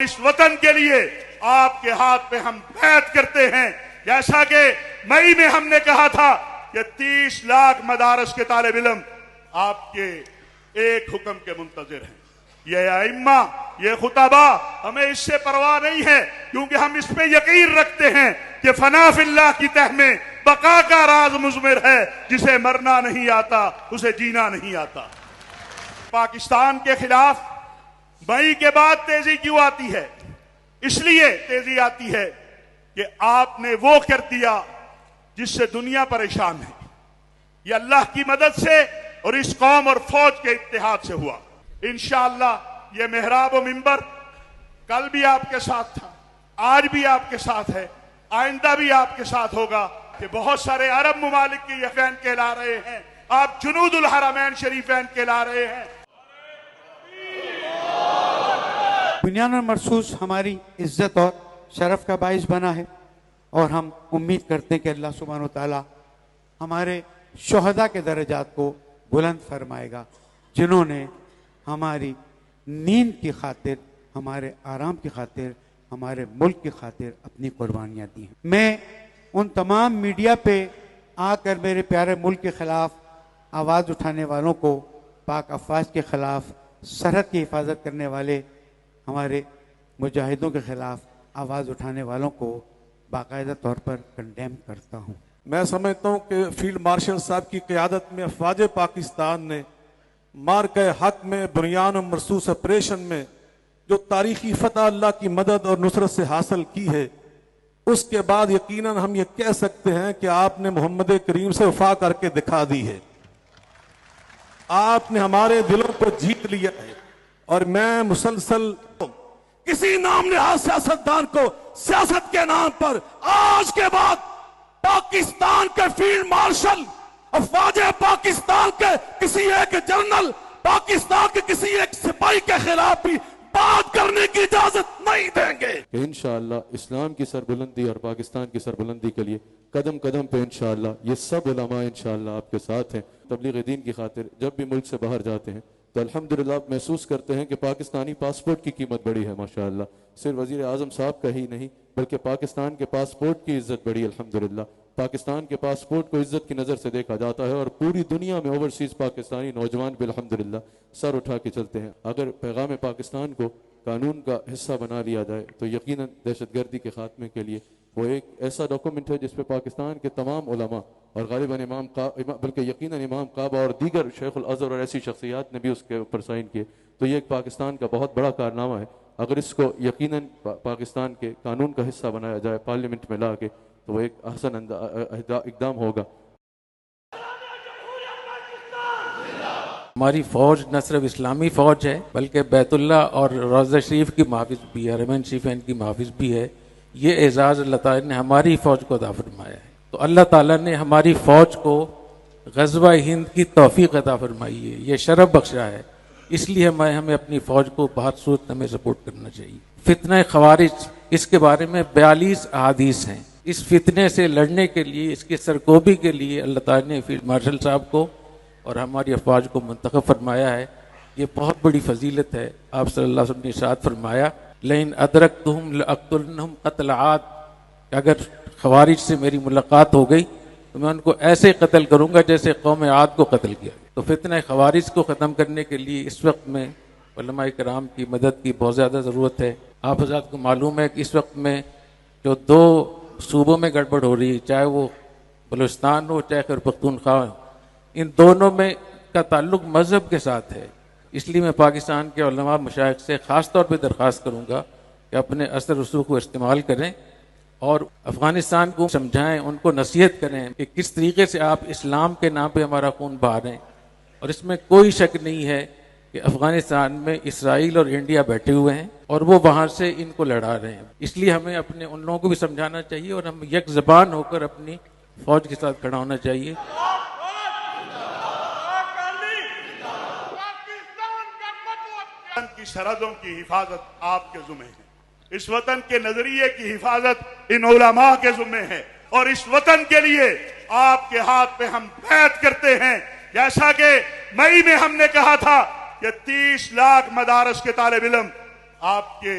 اس وطن کے لیے آپ کے ہاتھ پہ ہم بیعت کرتے ہیں، جیسا کہ مئی میں ہم نے کہا تھا کہ 30 لاکھ مدارس کے طالب علم آپ کے ایک حکم کے منتظر ہیں۔ یہ ائمہ، یہ خطبہ، ہمیں اس سے پرواہ نہیں ہے، کیونکہ ہم اس پہ یقین رکھتے ہیں کہ فنا فی اللہ کی تہ میں بقا کا راز مضمر ہے، جسے مرنا نہیں آتا اسے جینا نہیں آتا۔ پاکستان کے خلاف مئی کے بعد تیزی کیوں آتی ہے؟ اس لیے تیزی آتی ہے کہ آپ نے وہ کر دیا جس سے دنیا پریشان ہے۔ یہ اللہ کی مدد سے اور اس قوم اور فوج کے اتحاد سے ہوا۔ انشاءاللہ یہ محراب و منبر کل بھی آپ کے ساتھ تھا، آج بھی آپ کے ساتھ ہے، آئندہ بھی آپ کے ساتھ ہوگا، کہ بہت سارے عرب ممالک کے یقین کہلا رہے ہیں، آپ جنود الحرمین شریفین کہلا رہے ہیں۔ بنیان اور مرصوص ہماری عزت اور شرف کا باعث بنا ہے، اور ہم امید کرتے ہیں کہ اللہ سبحانہ و تعالی ہمارے شہداء کے درجات کو بلند فرمائے گا، جنہوں نے ہماری نیند کی خاطر، ہمارے آرام کی خاطر، ہمارے ملک کی خاطر اپنی قربانیاں دی ہیں۔ میں ان تمام میڈیا پہ آ کر میرے پیارے ملک کے خلاف آواز اٹھانے والوں کو، پاک افواج کے خلاف، سرحد کی حفاظت کرنے والے ہمارے مجاہدوں کے خلاف آواز اٹھانے والوں کو باقاعدہ طور پر کنڈیم کرتا ہوں۔ میں سمجھتا ہوں کہ فیلڈ مارشل صاحب کی قیادت میں افواج پاکستان نے مارکہ حق میں بنیان و مرصوص آپریشن میں جو تاریخی فتح اللہ کی مدد اور نصرت سے حاصل کی ہے، اس کے بعد یقیناً ہم یہ کہہ سکتے ہیں کہ آپ نے محمد کریم سے وفا کر کے دکھا دی ہے، آپ نے ہمارے دلوں کو جیت لیا ہے۔ اور میں مسلسل کسی نام نہاد سیاستدان کو سیاست کے نام پر آج کے بعد پاکستان کے فیلڈ مارشل، افواج پاکستان کے کسی ایک جنرل، پاکستان کے کسی ایک سپاہی کے خلاف بھی بات کرنے کی اجازت نہیں دیں گے۔ کہ انشاءاللہ اسلام کی سربلندی اور پاکستان کی سربلندی کے لیے قدم قدم پہ انشاءاللہ یہ سب علماء انشاءاللہ آپ کے ساتھ ہیں۔ تبلیغ دین کی خاطر جب بھی ملک سے باہر جاتے ہیں تو الحمدللہ آپ محسوس کرتے ہیں کہ پاکستانی پاسپورٹ کی قیمت بڑی ہے ماشاءاللہ، صرف وزیر اعظم صاحب کا ہی نہیں بلکہ پاکستان کے پاسپورٹ کی عزت بڑی الحمدللہ۔ پاکستان کے پاسپورٹ کو عزت کی نظر سے دیکھا جاتا ہے، اور پوری دنیا میں اوورسیز پاکستانی نوجوان بھی الحمدللہ سر اٹھا کے چلتے ہیں۔ اگر پیغام پاکستان کو قانون کا حصہ بنا لیا جائے تو یقیناً دہشت گردی کے خاتمے کے لیے وہ ایک ایسا ڈاکومنٹ ہے جس پہ پاکستان کے تمام علماء اور غالباً بلکہ یقیناً امام کعبہ اور دیگر شیخ الازہر اور ایسی شخصیات نے بھی اس کے اوپر سائن کیے، تو یہ ایک پاکستان کا بہت بڑا کارنامہ ہے۔ اگر اس کو یقیناً پاکستان کے قانون کا حصہ بنایا جائے پارلیمنٹ میں لا کے تو وہ ایک احسن اقدام ہوگا۔ ہماری فوج نہ صرف اسلامی فوج ہے بلکہ بیت اللہ اور روضہ شریف کی محافظ بھی ہے، حرمین شریفین کی محافظ بھی ہے۔ یہ اعزاز اللہ تعالیٰ نے ہماری فوج کو عطا فرمایا ہے، تو اللہ تعالیٰ نے ہماری فوج کو غزوہ ہند کی توفیق عطا فرمائی ہے، یہ شرف بخشا ہے، اس لیے ہمیں اپنی فوج کو بہت صورت ہمیں سپورٹ کرنا چاہیے۔ فتنہ خوارج، اس کے بارے میں 42 احادیث ہیں۔ اس فتنے سے لڑنے کے لیے، اس کی سرکوبی کے لیے اللہ تعالیٰ نے فیلڈ مارشل صاحب کو اور ہماری افواج کو منتخب فرمایا ہے۔ یہ بہت بڑی فضیلت ہے۔ آپ صلی اللہ علیہ وسلم نے ارشاد فرمایا لئن ادرکتہم لأقتلنہم قتل عاد، کہ اگر خوارج سے میری ملاقات ہو گئی تو میں ان کو ایسے قتل کروں گا جیسے قوم عاد کو قتل کیا۔ تو فتنہ خوارج کو ختم کرنے کے لیے اس وقت میں علماء کرام کی مدد کی بہت زیادہ ضرورت ہے۔ آپ حضرات کو معلوم ہے کہ اس وقت میں جو 2 صوبوں میں گڑبڑ ہو رہی ہے، چاہے وہ بلوچستان ہو چاہے خیبر پختونخوا ہو، ان دونوں میں کا تعلق مذہب کے ساتھ ہے۔ اس لیے میں پاکستان کے علماء مشائخ سے خاص طور پہ درخواست کروں گا کہ اپنے اثر رسوخ کو استعمال کریں اور افغانستان کو سمجھائیں، ان کو نصیحت کریں کہ کس طریقے سے آپ اسلام کے نام پہ ہمارا خون بہا رہے ہیں۔ اور اس میں کوئی شک نہیں ہے کہ افغانستان میں اسرائیل اور انڈیا بیٹھے ہوئے ہیں اور وہ وہاں سے ان کو لڑا رہے ہیں، اس لیے ہمیں اپنے ان لوگوں کو بھی سمجھانا چاہیے اور ہم یک زبان ہو کر اپنی فوج کے ساتھ کھڑا ہونا چاہیے۔ کی سرحدوں کی حفاظت آپ کے ذمہ ہے، اس وطن کے نظریے کی حفاظت ان علماء کے ذمہ ہے، اور اس وطن کے لیے آپ کے ہاتھ پہ ہم بیعت کرتے ہیں، جیسا کہ مئی میں ہم نے کہا تھا کہ 30 لاکھ مدارس کے طالب علم آپ کے